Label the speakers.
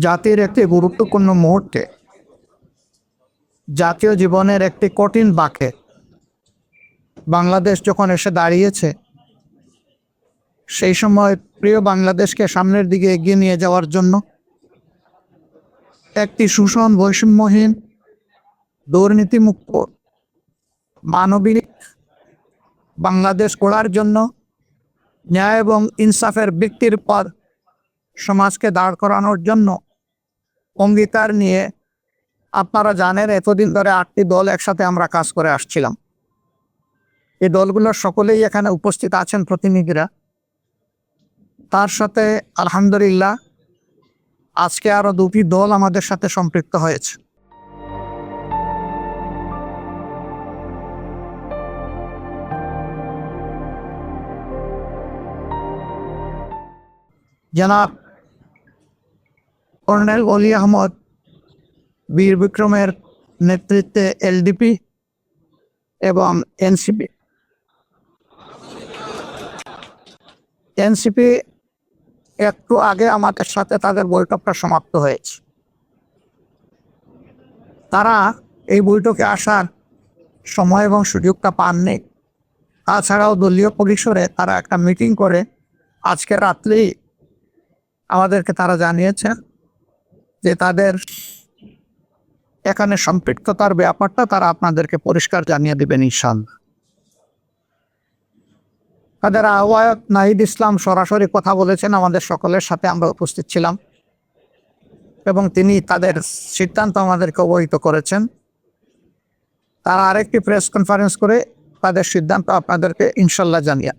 Speaker 1: জাতির একটি গুরুত্বপূর্ণ মুহূর্তে, জাতীয় জীবনের একটি কঠিন বাঁকে বাংলাদেশ যখন এসে দাঁড়িয়েছে, সেই সময় প্রিয় বাংলাদেশকে সামনের দিকে এগিয়ে নিয়ে যাওয়ার জন্য একটি শোষণ বৈষম্যহীন, দুর্নীতিমুক্ত, মানবিক বাংলাদেশ গড়ার জন্য ন্যায় এবং ইনসাফের ব্যক্তির পর সমাজকে দাঁড় করানোর জন্য অঙ্গীকার নিয়ে আপনারা জানেন এতদিন ধরে 8টি দল একসাথে আমরা কাজ করে আসছিলাম। এই দলগুলোর সকলেই এখানে উপস্থিত আছেন প্রতিনিধিরা। তার সাথে আলহামদুলিল্লাহ আজকে আরো 2টি দল আমাদের সাথে সম্পৃক্ত হয়েছে। জনাব কর্নেল অলি আহমদ বীর বিক্রমের নেতৃত্বে এলডিপি এবং এনসিপি একটু আগে আমাদের সাথে তাদের বৈঠকটা সমাপ্ত হয়েছে। তারা এই বৈঠকে আসার সময় এবং সুযোগটা পাননি। তাছাড়াও দলীয় পরিসরে তারা একটা মিটিং করে আজকে রাত্রেই আমাদেরকে তারা জানিয়েছে যে তাদের এখানে সম্পৃক্ততার ব্যাপারটা তারা আপনাদেরকে পরিষ্কার জানিয়ে দেবেন ইনশাআল্লাহ। তাদের আহ্বায়ক নাহিদ ইসলাম সরাসরি কথা বলেছেন আমাদের সকলের সাথে, আমরা উপস্থিত ছিলাম এবং তিনি তাদের সিদ্ধান্ত আমাদেরকে অবহিত করেছেন। তারা আরেকটি প্রেস কনফারেন্স করে তাদের সিদ্ধান্ত আপনাদেরকে ইনশাল্লাহ জানিয়ে